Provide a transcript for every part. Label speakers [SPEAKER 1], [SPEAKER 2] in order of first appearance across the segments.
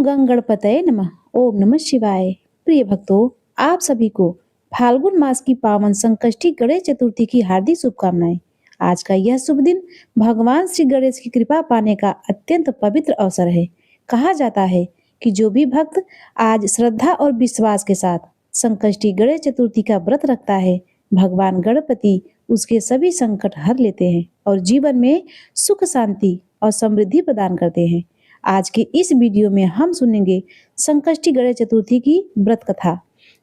[SPEAKER 1] ओम गंग गणपतये नमः। ओम नमः शिवाय। प्रिय भक्तों, आप सभी को फाल्गुन मास की पावन संकष्टी गणेश चतुर्थी की हार्दिक शुभकामनाएं। आज का यह शुभ दिन भगवान श्री गणेश की कृपा पाने का अत्यंत पवित्र अवसर है। कहा जाता है कि जो भी भक्त आज श्रद्धा और विश्वास के साथ संकष्टी गणेश चतुर्थी का व्रत रखता है, भगवान गणपति उसके सभी संकट हर लेते हैं और जीवन में सुख शांति और समृद्धि प्रदान करते हैं। आज के इस वीडियो में हम सुनेंगे संकष्टी गणेश चतुर्थी की व्रत कथा,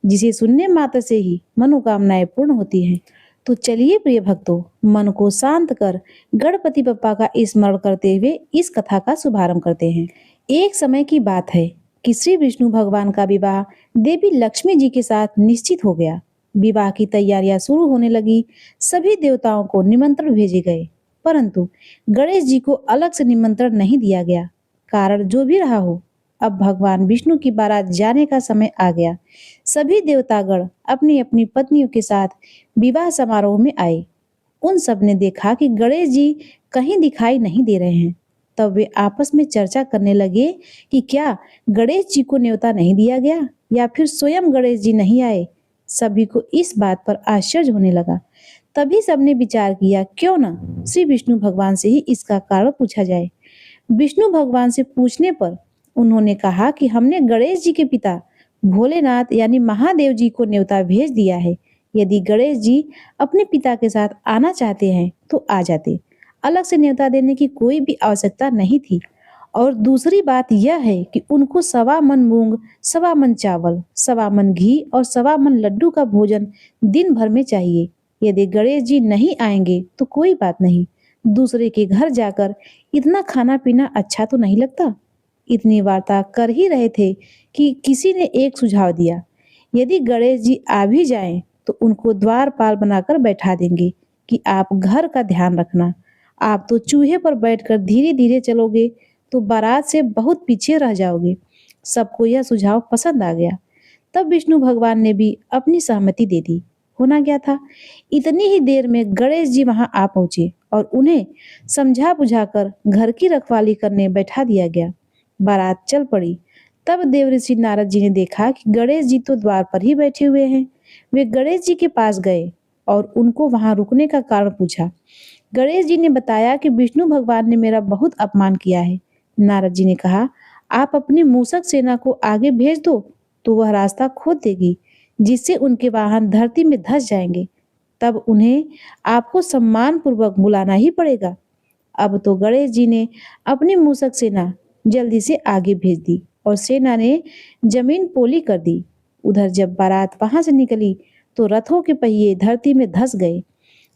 [SPEAKER 1] जिसे सुनने मात्र से ही मनोकामनाएं पूर्ण होती हैं। तो चलिए प्रिय भक्तों, मन को शांत कर गणपति बप्पा का स्मरण करते हुए इस कथा का शुभारंभ करते हैं। एक समय की बात है कि श्री विष्णु भगवान का विवाह देवी लक्ष्मी जी के साथ निश्चित हो गया। विवाह की तैयारियां शुरू होने लगी। सभी देवताओं को निमंत्रण भेजे गए, परंतु गणेश जी को अलग से निमंत्रण नहीं दिया गया। कारण जो भी रहा हो, अब भगवान विष्णु की बारात जाने का समय आ गया। सभी देवतागण अपनी अपनी पत्नियों के साथ विवाह समारोह में आए। उन सब ने देखा कि गणेश जी कहीं दिखाई नहीं दे रहे हैं। तब वे आपस में चर्चा करने लगे कि क्या गणेश जी को न्योता नहीं दिया गया या फिर स्वयं गणेश जी नहीं आए। सभी को इस बात पर आश्चर्य होने लगा। तभी सबने विचार किया, क्यों ना श्री विष्णु भगवान से ही इसका कारण पूछा जाए। विष्णु भगवान से पूछने पर उन्होंने कहा कि हमने गणेश जी के पिता भोलेनाथ यानी महादेव जी को न्योता भेज दिया है। यदि गणेश जी अपने पिता के साथ आना चाहते हैं तो आ जाते। अलग से न्योता देने की कोई भी आवश्यकता नहीं थी। और दूसरी बात यह है कि उनको 1.25 मन मूंग, 1.25 मन चावल, 1.25 मन घी और 1.25 मन लड्डू का भोजन दिन भर में चाहिए। यदि गणेश जी नहीं आएंगे तो कोई बात नहीं, दूसरे के घर जाकर इतना खाना पीना अच्छा तो नहीं लगता। इतनी वार्ता कर ही रहे थे कि किसी ने एक सुझाव दिया, यदि गणेश जी आ भी जाएं तो उनको द्वारपाल बनाकर बैठा देंगे कि आप घर का ध्यान रखना। आप तो चूहे पर बैठकर धीरे धीरे चलोगे तो बारात से बहुत पीछे रह जाओगे। सबको यह सुझाव पसंद आ गया। तब विष्णु भगवान ने भी अपनी सहमति दे दी। होना क्या था, इतनी ही देर में गणेश जी वहां आ पहुंचे और उन्हें समझा बुझाकर घर की रखवाली करने बैठा दिया गया। बारात चल पड़ी। तब देवऋषि नारद जी ने देखा कि गणेश जी तो द्वार पर ही बैठे हुए हैं। वे गणेश जी के पास गए और उनको वहां रुकने का कारण पूछा। गणेश जी ने बताया कि विष्णु भगवान ने मेरा बहुत अपमान किया है। नारद जी ने कहा, आप अपनी मूषक सेना को आगे भेज दो तो वह रास्ता खोद देगी, जिससे उनके वाहन धरती में धंस जाएंगे। तब उन्हें आपको सम्मान पूर्वक बुलाना ही पड़ेगा। अब तो गणेश जी ने अपनी मूषक सेना जल्दी से आगे भेज दी और सेना ने जमीन पोली कर दी। उधर जब बारात वहां से निकली तो रथों के पहिए धरती में धंस गए।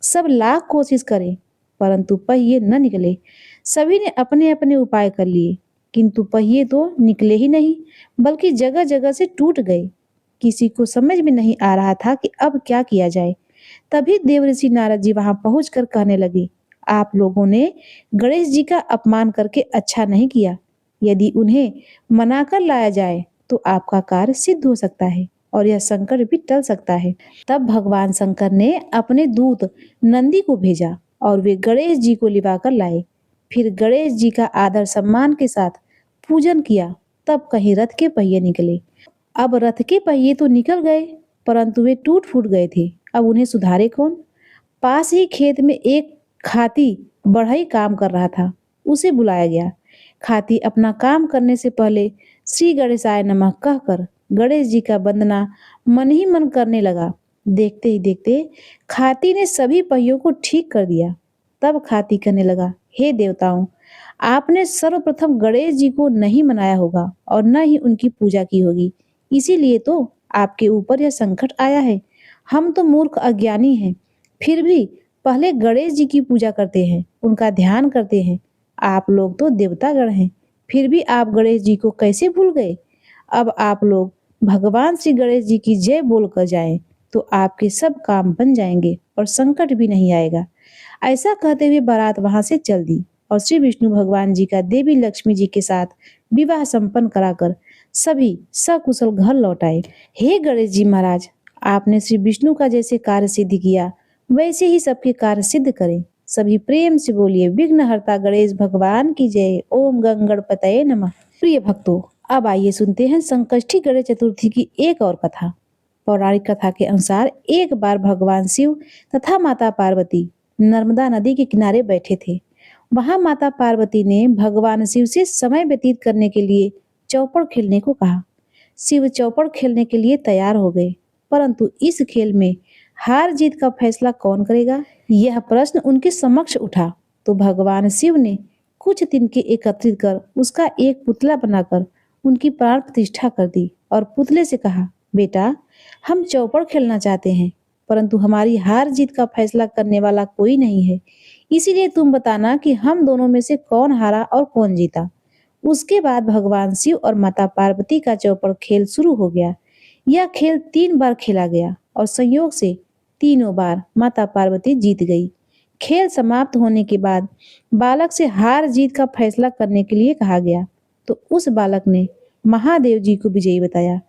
[SPEAKER 1] सब लाख कोशिश करें परंतु पहिए न निकले। सभी ने अपने अपने उपाय कर लिए, किंतु पहिए तो निकले ही नहीं, बल्कि जगह जगह से टूट गए। किसी को समझ में नहीं आ रहा था कि अब क्या किया जाए। तभी देवऋषि नारद जी वहां पहुंचकर कहने लगे, आप लोगों ने गणेश जी का अपमान करके अच्छा नहीं किया। यदि उन्हें मनाकर लाया जाए तो आपका कार्य सिद्ध हो सकता है और यह संकट भी टल सकता है। तब भगवान शंकर ने अपने दूत नंदी को भेजा और वे गणेश जी को लिवाकर लाए। फिर गणेश जी का आदर सम्मान के साथ पूजन किया। तब कहीं रथ के पहिए निकले। अब रथ के पहिए तो निकल गए, परंतु वे टूट फूट गए थे। अब उन्हें सुधारे कौन। पास ही खेत में एक खाती बढ़ई काम कर रहा था, उसे बुलाया गया। खाती अपना काम करने से पहले श्री गणेशाय नमः कहकर गणेश जी का वंदना मन ही मन करने लगा। देखते ही देखते खाती ने सभी पहियों को ठीक कर दिया। तब खाती कहने लगा, हे देवताओं, आपने सर्वप्रथम गणेश जी को नहीं मनाया होगा और न ही उनकी पूजा की होगी, इसीलिए तो आपके ऊपर यह संकट आया है। हम तो मूर्ख अज्ञानी हैं, फिर भी पहले गणेश जी की पूजा करते हैं, उनका ध्यान करते हैं। आप लोग तो देवतागण हैं, फिर भी आप गणेश जी को कैसे भूल गए। अब आप लोग भगवान श्री गणेश जी की जय बोलकर जाएं तो आपके सब काम बन जाएंगे और संकट भी नहीं आएगा। ऐसा कहते हुए बारात वहां से चल दी और श्री विष्णु भगवान जी का देवी लक्ष्मी जी के साथ विवाह संपन्न कराकर सभी सकुशल घर लौट आए। हे गणेश जी महाराज, आपने श्री विष्णु का जैसे कार्य सिद्ध किया वैसे ही सबके कार्य सिद्ध करें। सभी प्रेम से बोलिए, विघ्नहर्ता गणेश भगवान की जय। ओम गंग गणपतये नमः। प्रिय भक्तों, अब आइए सुनते हैं संकष्टी गणेश चतुर्थी की एक और कथा। पौराणिक कथा के अनुसार एक बार भगवान शिव तथा माता पार्वती नर्मदा नदी के किनारे बैठे थे। वहां माता पार्वती ने भगवान शिव से समय व्यतीत करने के लिए चौपड़ खेलने को कहा। शिव चौपड़ खेलने के लिए तैयार हो गए, परंतु इस खेल में हार जीत का फैसला कौन करेगा, यह प्रश्न उनके समक्ष उठा। तो भगवान शिव ने कुछ तिनके एकत्रित कर उसका एक पुतला बनाकर उनकी प्राण प्रतिष्ठा कर दी और पुतले से कहा, बेटा, हम चौपड़ खेलना चाहते हैं, परंतु हमारी हार जीत का फैसला करने वाला कोई नहीं है। इसीलिए तुम बताना कि हम दोनों में से कौन हारा और कौन जीता। उसके बाद भगवान शिव और माता पार्वती का चौपड़ खेल शुरू हो गया। यह खेल 3 बार खेला गया और संयोग से तीनों बार माता पार्वती जीत गई। खेल समाप्त होने के बाद बालक से हार जीत का फैसला करने के लिए कहा गया, तो उस बालक ने महादेव जी को विजयी बताया।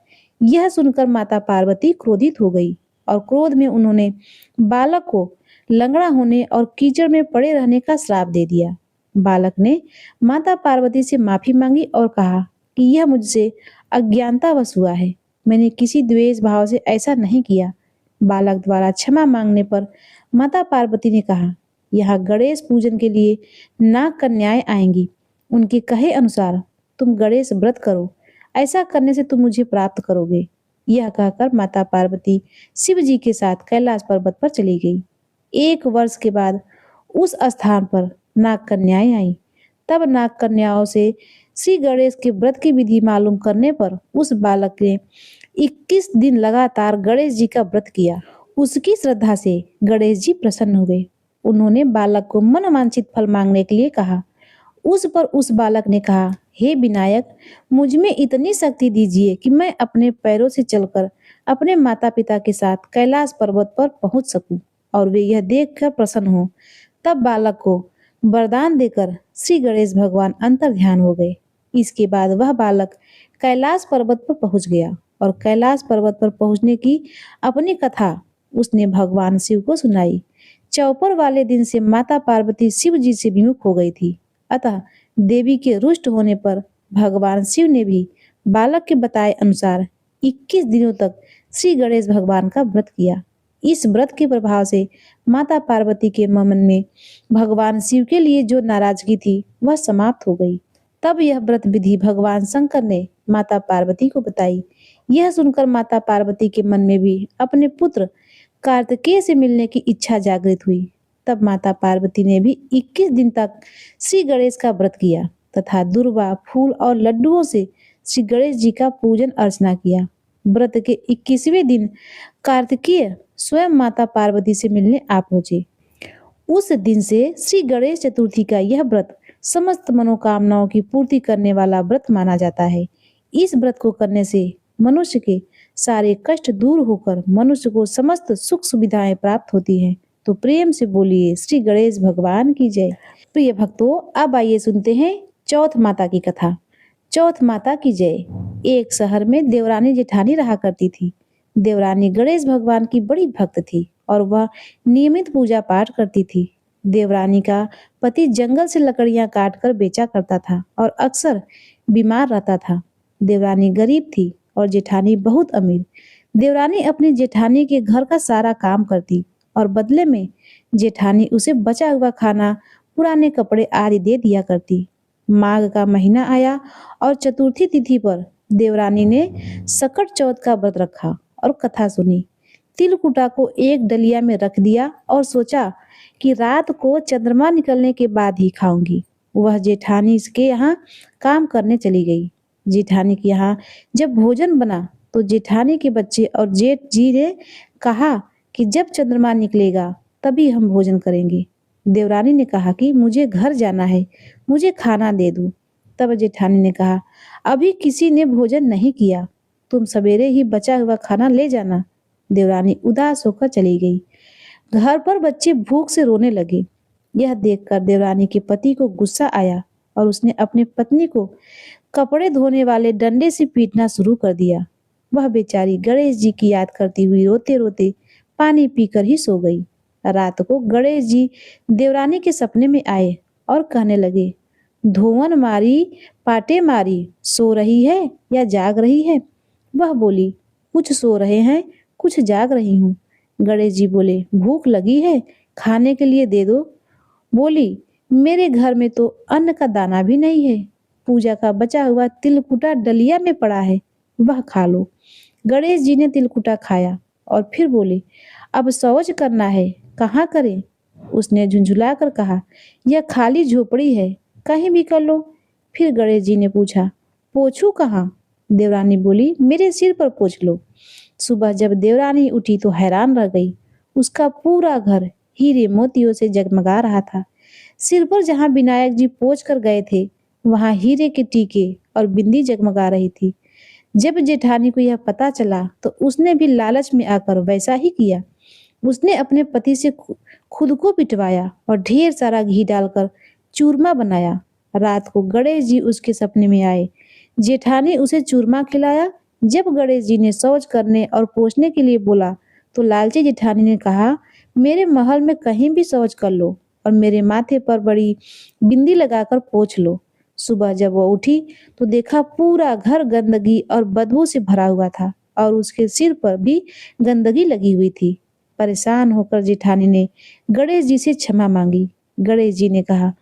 [SPEAKER 1] यह सुनकर माता पार्वती क्रोधित हो गई और क्रोध में उन्होंने बालक को लंगड़ा होने और कीचड़ में पड़े रहने का श्राप दे दिया। बालक ने माता पार्वती से माफी मांगी और कहा कि यह मुझसे अज्ञानतावश हुआ है, मैंने किसी द्वेष भाव से ऐसा नहीं किया। बालक द्वारा क्षमा मांगने पर माता पार्वती ने कहा, यहाँ गणेश पूजन के लिए नाग कन्याएं आएंगी, उनके कहे अनुसार तुम गणेश व्रत करो, ऐसा करने से तुम मुझे प्राप्त करोगे। यह कहकर माता पार्वती शिव जी के साथ कैलाश पर्वत पर चली गई। 1 वर्ष के बाद उस स्थान पर नाग कन्याएं आई। तब नाग कन्याओं से श्री गणेश के व्रत की विधि मालूम करने पर उस बालक ने 21 दिन लगातार गणेश जी का व्रत किया। उसकी श्रद्धा से गणेश जी प्रसन्न हुए। उन्होंने बालक को मनवांछित फल मांगने के लिए कहा। उस पर उस बालक ने कहा, हे विनायक, मुझ में इतनी शक्ति दीजिए कि मैं अपने पैरों से चलकर अपने माता पिता के साथ कैलाश पर्वत पर पहुंच सकूं और वे यह देखकर प्रसन्न हो। तब बालक को वरदान देकर श्री गणेश भगवान अंतर ध्यान हो गए। इसके बाद वह बालक कैलाश पर्वत पर पहुंच गया और कैलाश पर्वत पर पहुंचने की अपनी कथा उसने भगवान शिव को सुनाई। चौपर वाले दिन से माता पार्वती शिव जी से विमुख हो गई थी। अतः देवी के रुष्ट होने पर भगवान शिव ने भी बालक के बताए अनुसार 21 दिनों तक श्री गणेश भगवान का व्रत किया। इस व्रत के प्रभाव से माता पार्वती के मन में भगवान शिव के लिए जो नाराजगी थी वह समाप्त हो गई। तब यह व्रत विधि भगवान शंकर ने माता पार्वती को बताई। यह सुनकर माता पार्वती के मन में भी अपने पुत्र कार्तिकेय से मिलने की इच्छा जागृत हुई। तब माता पार्वती ने भी 21 दिन तक श्री गणेश का व्रत किया तथा दुर्वा, फूल और लड्डुओं से श्री गणेश जी का पूजन अर्चना किया। व्रत के 21वें दिन कार्तिकेय स्वयं माता पार्वती से मिलने आ पहुंचे। उस दिन से श्री गणेश चतुर्थी का यह व्रत समस्त मनोकामनाओं की पूर्ति करने वाला व्रत माना जाता है। इस व्रत को करने से मनुष्य के सारे कष्ट दूर होकर मनुष्य को समस्त सुख सुविधाएं प्राप्त होती हैं। तो प्रेम से बोलिए श्री गणेश भगवान की जय। प्रिय भक्तों, अब आइए सुनते हैं चौथ माता की कथा। चौथ माता की जय। एक शहर में देवरानी जेठानी रहा करती थी। देवरानी गणेश भगवान की बड़ी भक्त थी और वह नियमित पूजा पाठ करती थी। देवरानी का पति जंगल से लकड़ियां काट कर बेचा करता था और अक्सर बीमार रहता था। देवरानी गरीब थी और जेठानी बहुत अमीर। देवरानी अपनी जेठानी के घर का सारा काम करती और बदले में जेठानी उसे बचा हुआ खाना, पुराने कपड़े आदि दे दिया करती। माघ का महीना आया और चतुर्थी तिथि पर देवरानी ने सकट चौथ का व्रत रखा और कथा सुनी। तिलकुटा को एक डलिया में रख दिया और सोचा कि रात को चंद्रमा निकलने के बाद ही खाऊंगी। वह जेठानी के यहाँ काम करने चली गई। जेठानी के यहाँ जब भोजन बना तो जेठानी के बच्चे और जेठ जी ने कहा कि जब चंद्रमा निकलेगा तभी हम भोजन करेंगे। देवरानी ने कहा कि मुझे घर जाना है, मुझे खाना दे दो। तब जेठानी ने कहा, अभी किसी ने भोजन नहीं किया, तुम सवेरे ही बचा हुआ खाना ले जाना। देवरानी उदास होकर चली गई। घर पर बच्चे भूख से रोने लगे। यह देखकर देवरानी के पति को गुस्सा आया और उसने अपनी पत्नी को कपड़े धोने वाले डंडे से पीटना शुरू कर दिया। वह बेचारी गणेश जी की याद करती हुई रोते रोते पानी पीकर ही सो गई। रात को गणेश जी देवरानी के सपने में आए और कहने लगे, धोवन मारी, पाटे मारी, सो रही है या जाग रही है? वह बोली, कुछ सो रहे हैं, कुछ जाग रही हूँ। गणेश जी बोले, भूख लगी है, खाने के लिए दे दो। बोली, मेरे घर में तो अन्न का दाना भी नहीं है। पूजा का बचा हुआ तिलकुटा डलिया में पड़ा है, वह खा लो। गणेश जी ने तिलकुटा खाया और फिर बोले, अब शौच करना है, कहाँ करें? उसने झुंझुला कर कहा, यह खाली झोपड़ी है, कहीं भी कर लो। फिर गणेश जी ने पूछा, पोछू कहाँ? देवरानी बोली, मेरे सिर पर पोछ लो। सुबह जब देवरानी उठी तो हैरान रह गई। उसका पूरा घर हीरे मोतियों से जगमगा रहा था। सिर पर जहां विनायक जी पोंछ कर गए थे, वहां हीरे के टीके और बिंदी जगमगा रही थी। जब जेठानी को यह पता चला तो उसने भी लालच में आकर वैसा ही किया। उसने अपने पति से खुद को पिटवाया और ढेर सारा घी डालकर चूरमा बनाया। रात को गणेश जी उसके सपने में आए। जेठानी उसे चूरमा खिलाया। जब गणेश जी ने शौच करने और पोंछने के लिए बोला तो लालची जेठानी ने कहा, मेरे महल में कहीं भी शौच कर लो और मेरे माथे पर बड़ी बिंदी लगाकर पोंछ लो। सुबह जब वो उठी तो देखा पूरा घर गंदगी और बदबू से भरा हुआ था और उसके सिर पर भी गंदगी लगी हुई थी। परेशान होकर जेठानी ने गणेश जी से क्षमा मांगी। गणेश जी ने कहा,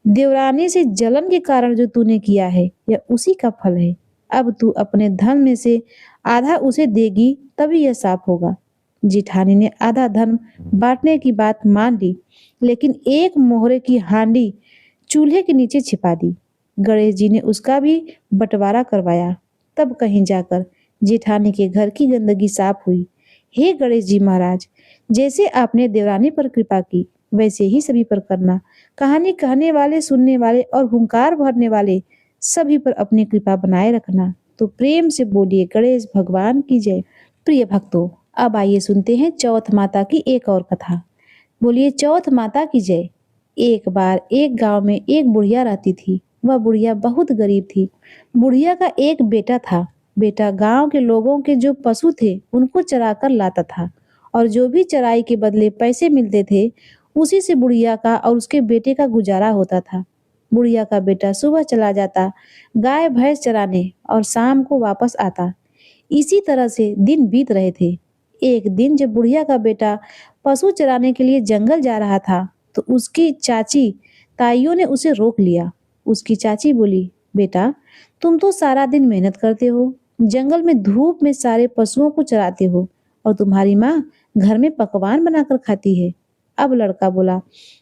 [SPEAKER 1] देवरानी से जलन के कारण जो तूने किया है, यह उसी का फल है। अब तू अपने धन में से आधा उसे देगी, तभी यह साफ होगा। जेठानी ने आधा धन बांटने की बात मान ली, लेकिन एक मोहरे की हांडी चूल्हे के नीचे छिपा दी। गणेश जी ने उसका भी बंटवारा करवाया। तब कहीं जाकर जेठानी के घर की गंदगी साफ हुई। हे गणेश जी महाराज, जैसे आपने देवरानी पर कृपा की, वैसे ही सभी पर करना। कहानी कहने वाले, सुनने वाले और हुंकार भरने वाले सभी पर अपनी कृपा बनाए रखना। तो प्रेम से बोलिए, गणेश भगवान की जय। प्रिय भक्तों, अब आइए सुनते हैं चौथ माता की एक और कथा। बोलिए, चौथ माता की जय। एक बार एक गांव में एक बुढ़िया रहती थी। वह बुढ़िया बहुत गरीब थी। बुढ़िया का एक बेटा था। बेटा गांव के लोगों के जो पशु थे उनको चरा कर लाता था और जो भी चराई के बदले पैसे मिलते थे, उसी से बुढ़िया का और उसके बेटे का गुजारा होता था। बुढ़िया का बेटा सुबह चला जाता गाय भैंस चराने और शाम को वापस आता। इसी तरह से दिन बीत रहे थे। एक दिन जब बुढ़िया का बेटा पशु चराने के लिए जंगल जा रहा था तो उसकी चाची ताइयों ने उसे रोक लिया। उसकी चाची बोली, बेटा, तुम तो सारा दिन मेहनत करते हो, जंगल में धूप में सारे पशुओं को चराते हो और तुम्हारी माँ घर में पकवान बनाकर खाती है। अब लड़का बोला,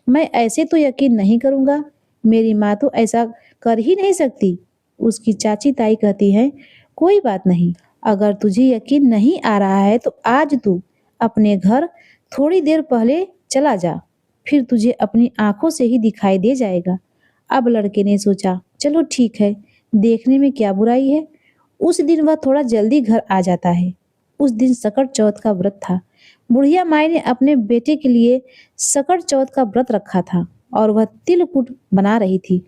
[SPEAKER 1] मैं ऐसे तो यकीन नहीं करूंगा, मेरी माँ तो ऐसा कर ही नहीं सकती। उसकी चाची ताई कहती है, कोई बात नहीं, अगर तुझे यकीन नहीं आ रहा है तो आज तू अपने घर थोड़ी देर पहले चला जा, फिर तुझे अपनी आंखों से ही दिखाई दे जाएगा। अब लड़के ने सोचा, चलो ठीक है, देखने में क्या बुराई है। उस दिन वह थोड़ा जल्दी घर आ जाता है। उस दिन सकट चौथ का व्रत था। बुढ़िया माई ने अपने बेटे के लिए सकट चौथ का व्रत रखा था और वह तिलकुट बना रही थी।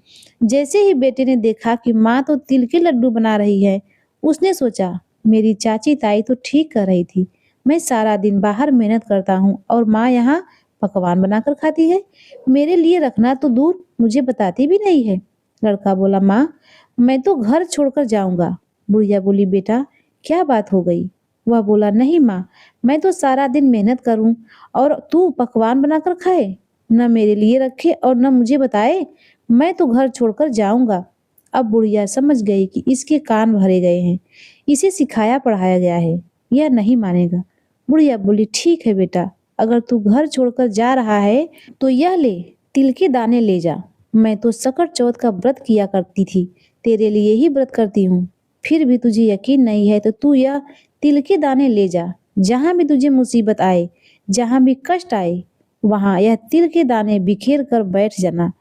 [SPEAKER 1] जैसे ही बेटे ने देखा कि माँ तो तिल के लड्डू बना रही है, उसने सोचा, मेरी चाची ताई तो ठीक कर रही थी, मैं सारा दिन बाहर मेहनत करता हूँ और माँ यहाँ पकवान बनाकर खाती है, मेरे लिए रखना तो दूर, मुझे बताती भी नहीं है। लड़का बोला, माँ, मैं तो घर छोड़कर जाऊंगा। बुढ़िया बोली, बेटा, क्या बात हो गई? वह बोला, नहीं माँ, मैं तो सारा दिन मेहनत करूं और तू पकवान बनाकर खाए, न मेरे लिए रखे और न मुझे बताए, मैं तो घर छोड़कर जाऊंगा। अब बुढ़िया समझ गई कि इसके कान भरे गए हैं, इसे सिखाया पढ़ाया गया है, यह नहीं मानेगा। बुढ़िया बोली, ठीक है बेटा, अगर तू घर छोड़कर जा रहा है तो यह ले, तिल के दाने ले जा। मैं तो सकट चौथ का व्रत किया करती थी, तेरे लिए ही व्रत करती हूँ। फिर भी तुझे यकीन नहीं है तो तू यह तिल के दाने ले जा। जहां भी तुझे मुसीबत आए, जहां भी कष्ट आए, वहां यह तिल के दाने बिखेर कर बैठ जाना।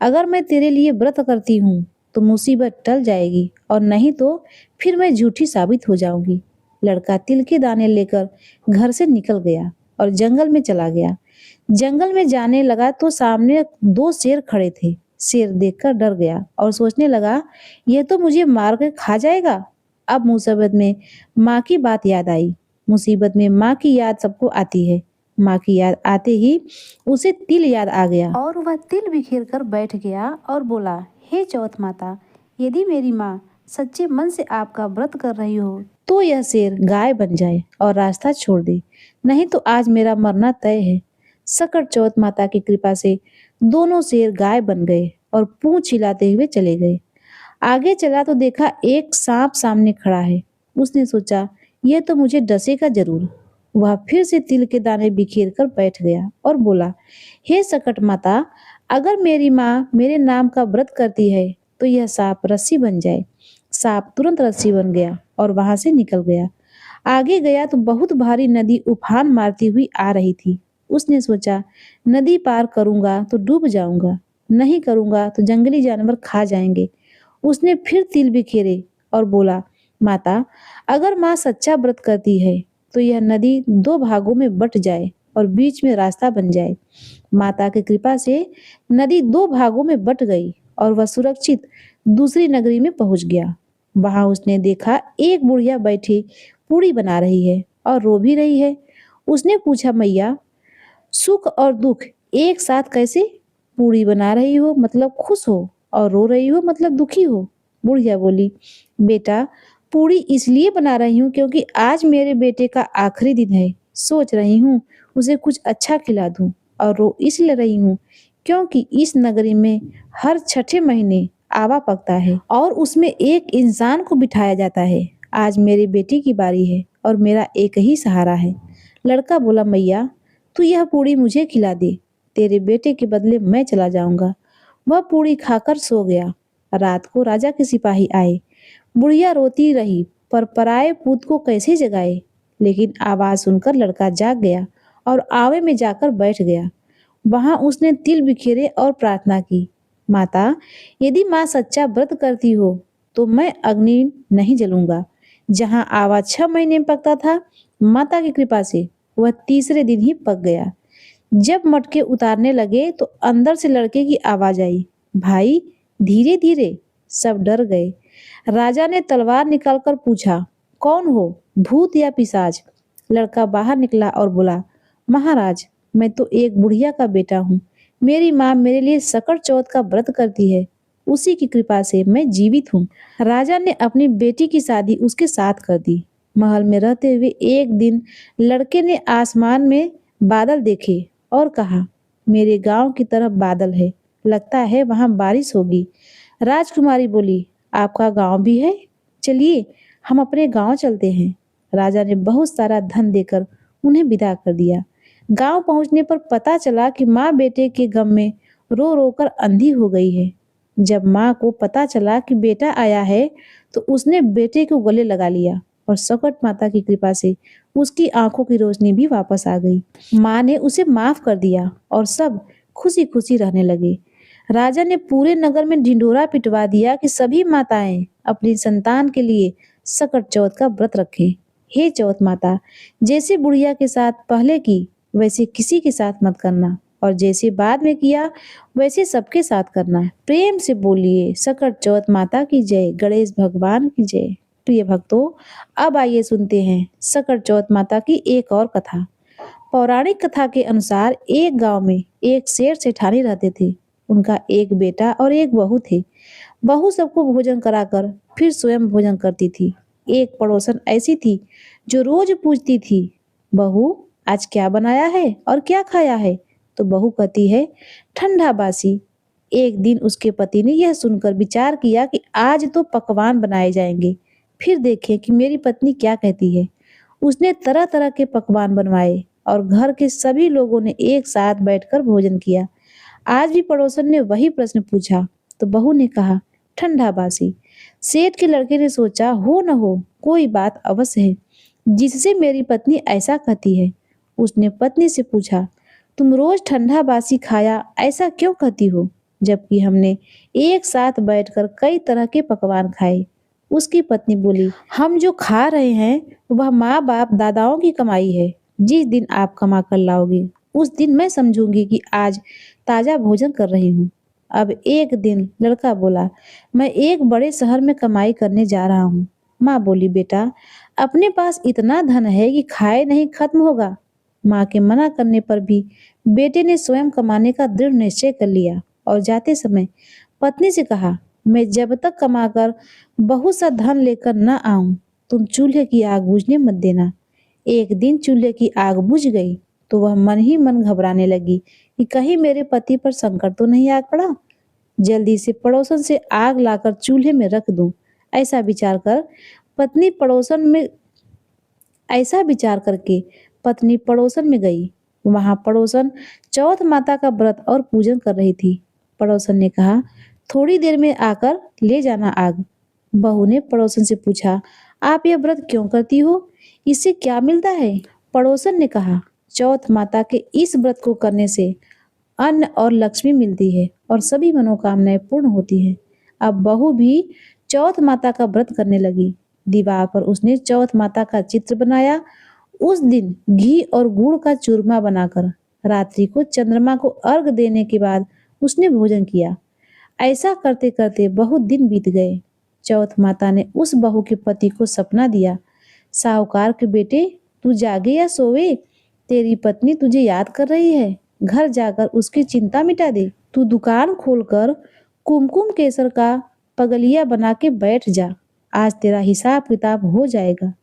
[SPEAKER 1] अगर मैं तेरे लिए व्रत करती हूँ तो मुसीबत टल जाएगी और नहीं तो फिर मैं झूठी साबित हो जाऊंगी। लड़का तिल के दाने लेकर घर से निकल गया और जंगल में चला गया। जंगल में जाने लगा तो सामने दो शेर खड़े थे। शेर देखकर डर गया और सोचने लगा, यह तो मुझे मार कर खा जाएगा। अब मुसीबत में माँ की बात याद आई। मुसीबत में माँ की याद सबको आती है। माँ की याद आते ही उसे तिल याद आ गया और वह तिल बिखेर कर बैठ गया और बोला, हे चौथ माता, यदि मेरी माँ सच्चे मन से आपका व्रत कर रही हो तो यह शेर गाय बन जाए और रास्ता छोड़ दे, नहीं तो आज मेरा मरना तय है। सकट चौथ माता की कृपा से दोनों शेर गाय बन गए और पूंछ हिलाते हुए चले गए। आगे चला तो देखा एक सांप सामने खड़ा है। उसने सोचा यह तो मुझे डसेगा जरूर। वह फिर से तिल के दाने बिखेर कर बैठ गया और बोला, हे सकट माता, अगर मेरी माँ मेरे नाम का व्रत करती है तो यह सांप रस्सी बन जाए। सांप तुरंत रस्सी बन गया और वहां से निकल गया। आगे गया तो बहुत भारी नदी उफान मारती हुई आ रही थी। उसने सोचा नदी पार करूंगा तो डूब जाऊंगा, नहीं करूंगा तो जंगली जानवर खा जाएंगे। उसने फिर तिल बिखेरे और बोला, माता, अगर माँ सच्चा व्रत करती है तो यह नदी दो भागों में बट जाए और बीच में रास्ता बन जाए। माता की कृपा से नदी दो भागों में बट गई और वह सुरक्षित दूसरी नगरी में पहुंच गया। वहां उसने देखा एक बुढ़िया बैठी पूड़ी बना रही है और रो भी रही है। उसने पूछा, मैया, सुख और दुख एक साथ कैसे? पूड़ी बना रही हो मतलब खुश हो और रो रही हो मतलब दुखी हो? बुढ़िया बोली, बेटा, पूड़ी इसलिए बना रही हूँ क्योंकि आज मेरे बेटे का आखिरी दिन है। सोच रही हूँ उसे कुछ अच्छा खिला दूं। और रो इसलिए रही हूँ क्योंकि इस नगरी में हर छठे महीने आवा पकता है और उसमें एक इंसान को बिठाया जाता है। आज मेरी बेटी की बारी है और मेरा एक ही सहारा है। लड़का बोला, मैया, तू यह पूड़ी मुझे खिला दे, तेरे बेटे के बदले मैं चला जाऊंगा। वह पूड़ी खाकर सो गया। रात को राजा के सिपाही आए। बुढ़िया रोती रही पर पराए पूत को कैसे जगाए। लेकिन आवाज सुनकर लड़का जाग गया और आवे में जाकर बैठ गया। वहां उसने तिल बिखेरे और प्रार्थना की, माता, यदि माँ सच्चा व्रत करती हो तो मैं अग्नि नहीं जलूंगा। जहां आवा 6 महीने में पकता था, माता की कृपा से वह तीसरे दिन ही पक गया। जब मटके उतारने लगे तो अंदर से लड़के की आवाज आई, भाई, धीरे धीरे। सब डर गए। राजा ने तलवार निकालकर पूछा, कौन हो, भूत या पिशाच? लड़का बाहर निकला और बोला, महाराज, मैं तो एक बुढ़िया का बेटा हूँ। मेरी माँ मेरे लिए सकट चौथ का व्रत करती है, उसी की कृपा से मैं जीवित हूँ। राजा ने अपनी बेटी की शादी उसके साथ कर दी। महल में रहते हुए एक दिन लड़के ने आसमान में बादल देखे और कहा, मेरे गांव की तरफ बादल है, लगता है वहां बारिश होगी। राजकुमारी बोली, आपका गांव भी है? चलिए हम अपने गांव चलते हैं। राजा ने बहुत सारा धन देकर उन्हें विदा कर दिया। गांव पहुंचने पर पता चला कि माँ बेटे के गम में रो रो कर अंधी हो गई है। जब माँ को पता चला कि बेटा आया है तो उसने बेटे को गले लगा लिया और सकट माता की कृपा से उसकी आंखों की रोशनी भी वापस आ गई। माँ ने उसे माफ कर दिया और सब खुशी खुशी रहने लगे। राजा ने पूरे नगर में ढिंढोरा पिटवा दिया कि सभी माताएं अपनी संतान के लिए सकट चौथ का व्रत रखें। हे चौथ माता, जैसे बुढ़िया के साथ पहले की वैसे किसी के साथ मत करना और जैसे बाद में किया वैसे सबके साथ करना। प्रेम से बोलिए, सकट चौथ माता की जय, गणेश भगवान की जय। प्रिय भक्तों, अब आइए सुनते हैं सकट चौथ माता की एक और कथा। पौराणिक कथा के अनुसार एक गांव में एक शेर सेठानी रहते थे। उनका एक बेटा और एक बहू थे। बहू सबको भोजन कराकर फिर स्वयं भोजन करती थी। एक पड़ोसन ऐसी थी जो रोज पूछती थी, बहू, आज क्या बनाया है और क्या खाया है? तो बहू कहती है, ठंडा बासी। एक दिन उसके पति ने यह सुनकर विचार किया कि आज तो पकवान बनाए जाएंगे, फिर देखें कि मेरी पत्नी क्या कहती है। उसने तरह तरह के पकवान बनवाए और घर के सभी लोगों ने एक साथ बैठकर भोजन किया। आज भी पड़ोसन ने वही प्रश्न पूछा तो बहू ने कहा, ठंडा बासी। सेठ के लड़के ने सोचा, हो न हो कोई बात अवश्य है जिससे मेरी पत्नी ऐसा कहती है। उसने पत्नी से पूछा, तुम रोज ठंडा बासी खाया ऐसा क्यों कहती हो, जबकि हमने एक साथ बैठकर कई तरह के पकवान खाए। उसकी पत्नी बोली, हम जो खा रहे हैं वह माँ बाप दादाओं की कमाई है। जिस दिन आप कमा कर लाओगे उस दिन मैं समझूंगी कि आज ताजा भोजन कर रही हूँ। अब एक दिन लड़का बोला, मैं एक बड़े शहर में कमाई करने जा रहा हूँ। माँ बोली, बेटा, अपने पास इतना धन है कि खाए नहीं खत्म होगा। माँ के मना करने पर भी बेटे ने स्वयं कमाने का दृढ़ निश्चय कर लिया और जाते समय पत्नी से कहा, मैं जब तक कमाकर बहुत सा धन लेकर न आऊं, तुम चूल्हे की आग बुझने मत देना। एक दिन चूल्हे की आग बुझ गई तो वह मन ही मन घबराने लगी कि कहीं मेरे पति पर संकट तो नहीं आ पड़ा। जल्दी से पड़ोसन से आग लाकर चूल्हे में रख दूं। ऐसा विचार कर पत्नी पड़ोसन में ऐसा विचार करके पत्नी पड़ोसन में गई। वहां पड़ोसन चौथ माता का व्रत और पूजन कर रही थी। पड़ोसन ने कहा, थोड़ी देर में आकर ले जाना आग। बहू ने पड़ोसन से पूछा, आप यह व्रत क्यों करती हो? इससे क्या मिलता है? पड़ोसन ने कहा, चौथ माता के इस व्रत को करने से अन्न और लक्ष्मी मिलती है और सभी मनोकामनाएं पूर्ण होती हैं। अब बहू भी चौथ माता का व्रत करने लगी। दीवार पर उसने चौथ माता का चित्र बनाया। उस दिन घी और गुड़ का चूरमा बनाकर रात्रि को चंद्रमा को अर्घ देने के बाद उसने भोजन किया। ऐसा करते करते बहुत दिन बीत गए। चौथ माता ने उस बहू के पति को सपना दिया, साहूकार के बेटे, तू जागे या सोवे, तेरी पत्नी तुझे याद कर रही है। घर जाकर उसकी चिंता मिटा दे। तू दुकान खोलकर कुमकुम केसर का पगलिया बना के बैठ जा। आज तेरा हिसाब किताब हो जाएगा।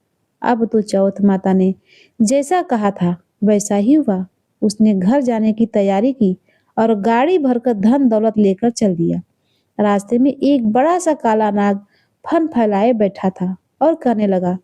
[SPEAKER 1] अब तो चौथ माता ने जैसा कहा था वैसा ही हुआ। उसने घर जाने की तैयारी की और गाड़ी भरकर धन दौलत लेकर चल दिया। रास्ते में एक बड़ा सा काला नाग फन फैलाए बैठा था और कहने लगा,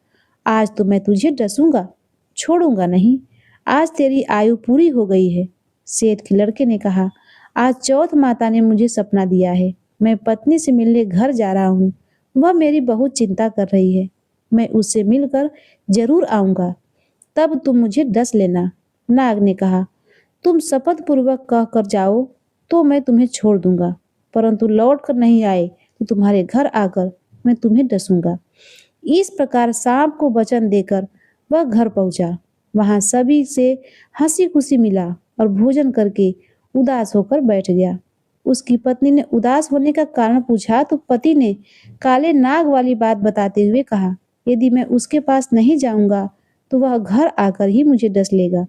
[SPEAKER 1] आज तो मैं तुझे डसूंगा, छोड़ूंगा नहीं। आज तेरी आयु पूरी हो गई है। सेठ के लड़के ने कहा, आज चौथ माता ने मुझे सपना दिया है। मैं पत्नी से मिलने घर जा रहा हूँ। वह मेरी बहुत चिंता कर रही है। मैं उससे मिलकर जरूर आऊंगा, तब तुम मुझे डस लेना। नाग ने कहा, तुम शपथ पूर्वक कह कर जाओ तो मैं तुम्हें छोड़ दूंगा, परंतु लौट कर नहीं आए तो तुम्हारे घर आकर मैं तुम्हें डसूंगा। इस प्रकार सांप को वचन देकर वह घर पहुंचा। वहां सभी से हंसी खुशी मिला और भोजन करके उदास होकर बैठ गया। उसकी पत्नी ने उदास होने का कारण पूछा तो पति ने काले नाग वाली बात बताते हुए कहा, यदि मैं उसके पास नहीं जाऊंगा तो वह घर आकर ही मुझे डस लेगा।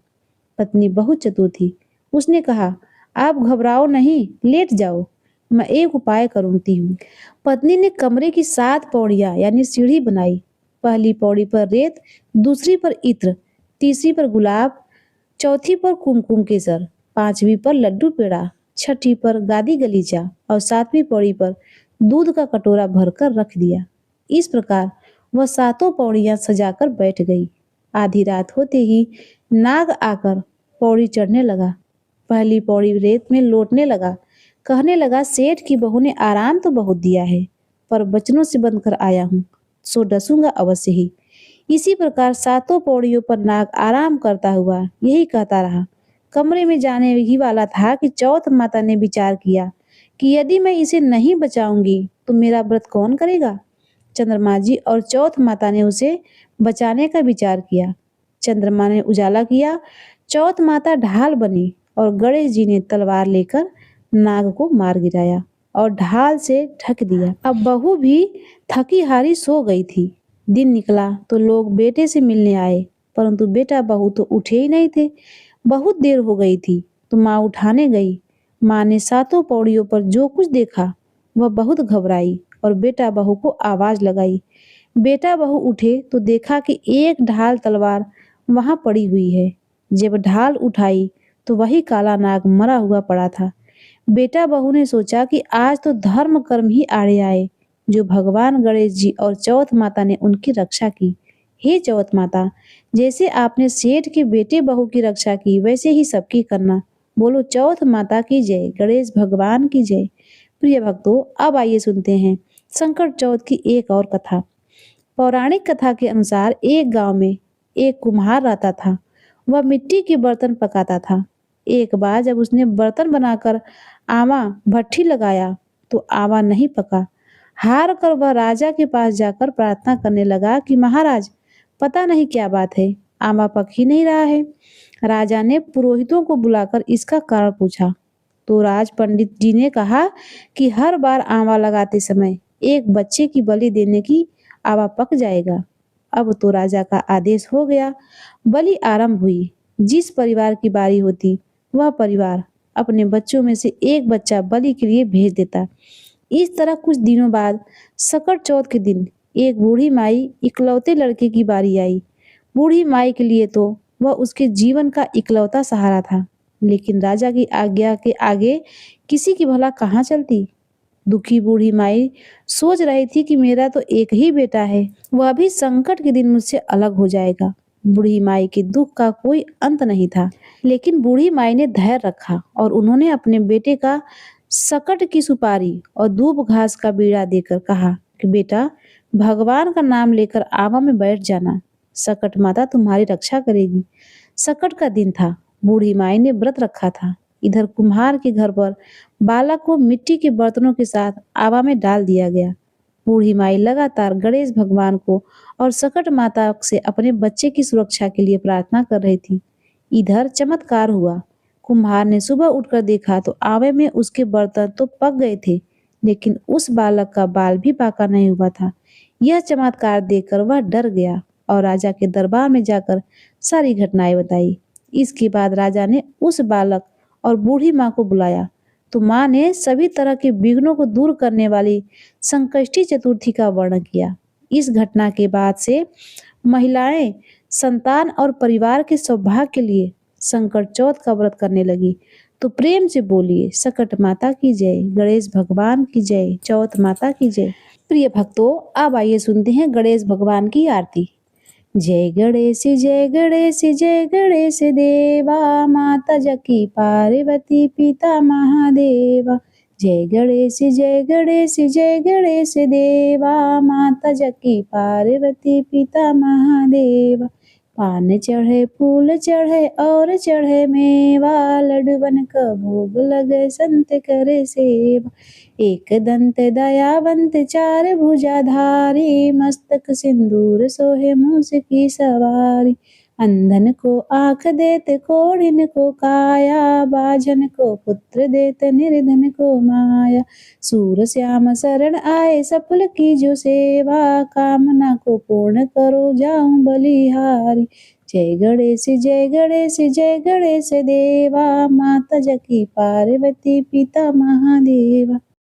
[SPEAKER 1] पत्नी बहुत चतुर थी। उसने कहा, आप घबराओ नहीं, लेट जाओ, मैं एक उपाय करूंती हूँ। पत्नी ने कमरे की 7 पौड़ियां यानी सीढ़ी बनाई। पहली पौड़ी पर रेत, दूसरी पर इत्र, तीसरी पर गुलाब, चौथी पर कुमकुम केसर, पांचवी पर लड्डू पेड़ा, छठी पर गादी गलीचा और 7वीं पौड़ी पर दूध का कटोरा भरकर रख दिया। इस प्रकार वह 7 पौड़ियां सजाकर बैठ गई। आधी रात होते ही नाग आकर पौड़ी चढ़ने लगा। पहली पौड़ी रेत में लौटने लगा। कहने लगा, सेठ की बहू ने आराम तो बहुत दिया है, पर बचनों से बनकर आया हूँ, सो डसूंगा अवश्य ही। इसी प्रकार 7 पौड़ियों पर नाग आराम करता हुआ यही कहता रहा। कमरे में जाने ही वाला था कि चौथ माता ने विचार किया कि यदि मैं इसे नहीं बचाऊंगी तो मेरा व्रत कौन करेगा। चंद्रमा जी और चौथ माता ने उसे बचाने का विचार किया। चंद्रमा ने उजाला किया, चौथ माता ढाल बनी और गणेश जी ने तलवार लेकर नाग को मार गिराया और ढाल से ढक दिया। अब बहू भी थकी हारी सो गई थी। दिन निकला तो लोग बेटे से मिलने आए, परंतु बेटा बहू तो उठे ही नहीं थे। बहुत देर हो गई थी तो माँ उठाने गई। माँ ने 7 पौड़ियों पर जो कुछ देखा वह बहुत घबराई और बेटा बहू को आवाज लगाई। बेटा बहू उठे तो देखा कि एक ढाल तलवार वहां पड़ी हुई है। जब ढाल उठाई तो वही काला नाग मरा हुआ पड़ा था। बेटा बहू ने सोचा कि आज तो धर्म कर्म ही आड़े आए, जो भगवान गणेश जी और चौथ माता ने उनकी रक्षा की। हे चौथ माता, जैसे आपने सेठ के बेटे बहू की रक्षा की वैसे ही सबकी करना। बोलो चौथ माता की जय, गणेश भगवान की जय। प्रिय भक्तों, अब आइए सुनते हैं संकट चौथ की एक और कथा। पौराणिक कथा के अनुसार एक गांव में एक कुम्हार रहता था। वह मिट्टी के बर्तन पकाता था। एक बार जब उसने बर्तन बनाकर आवा भट्ठी लगाया तो आवा नहीं पका। हार कर वह राजा के पास जाकर प्रार्थना करने लगा कि महाराज, पता नहीं क्या बात है, आवा पक ही नहीं रहा है। राजा ने पुरोहितों को बुलाकर इसका कारण पूछा तो राज पंडित जी ने कहा कि हर बार आवा लगाते समय एक बच्चे की बलि देने की आवा पक जाएगा। अब तो राजा का आदेश हो गया। बलि आरंभ हुई। जिस परिवार की बारी होती वह परिवार अपने बच्चों में से एक बच्चा बलि के लिए भेज देता। इस तरह कुछ दिनों बाद सकट चौथ के दिन एक बूढ़ी माई इकलौते लड़के की बारी आई। बूढ़ी माई के लिए तो वह उसके जीवन का इकलौता सहारा था, लेकिन राजा की आज्ञा के आगे किसी की भला कहाँ चलती। दुखी बूढ़ी माई सोच रही थी कि मेरा तो एक ही बेटा है, वह भी संकट के दिन मुझसे अलग हो जाएगा। बूढ़ी माई के दुख का कोई अंत नहीं था, लेकिन बूढ़ी माई ने धैर्य रखा और उन्होंने अपने बेटे का सकट की सुपारी और दूब घास का बीड़ा देकर कहा कि बेटा, भगवान का नाम लेकर आवा में बैठ जाना, सकट माता तुम्हारी रक्षा करेगी। सकट का दिन था, बूढ़ी माई ने व्रत रखा था। इधर कुम्हार के घर पर बालक को मिट्टी के बर्तनों के साथ आवा में डाल दिया गया। बूढ़ी माई लगातार गणेश भगवान को और सकट माता से अपने बच्चे की सुरक्षा के लिए प्रार्थना कर रही थी। इधर चमत्कार हुआ। कुम्हार ने सुबह उठकर देखा तो आवे में उसके बर्तन तो पक गए थे, लेकिन उस बालक का बाल भी पाका नहीं हुआ था। यह चमत्कार देखकर वह डर गया और राजा के दरबार में जाकर सारी घटनाएं बताई। इसके बाद राजा ने उस बालक और बूढ़ी माँ को बुलाया तो माँ ने सभी तरह के विघ्नों को दूर करने वाली संकष्टी चतुर्थी का वर्णन किया। इस घटना के बाद से महिलाएं संतान और परिवार के सौभाग्य के लिए संकट चौथ का व्रत करने लगी। तो प्रेम से बोलिए, सकट माता की जय, गणेश भगवान की जय, चौथ माता की जय। प्रिय भक्तों, अब आइए सुनते हैं गणेश भगवान की आरती। जय गणेश जय गणेश जय गणेश देवा, माता जकी पार्वती पिता महादेवा। जय गणेश जय गणेश जय गणेश देवा, माता जकी पार्वती पिता महादेवा। पान चढ़े फूल चढ़े और चढ़े मेवा, लड्डूबन का भोग लगे संत करे सेवा। एक दंत दयावंत चार भुजाधारी, मस्तक सिंदूर सोहे मूस की सवारी। अंधन को आँख देते कोढ़िन को काया, बाझन को पुत्र देते निर्धन को माया। सूर श्याम शरण आए सफल की जो सेवा, कामना को पूर्ण करो जाऊं बलिहारी। जय गणेश जय गणेश जय गणेश देवा, माता जकी पार्वती पिता महादेवा।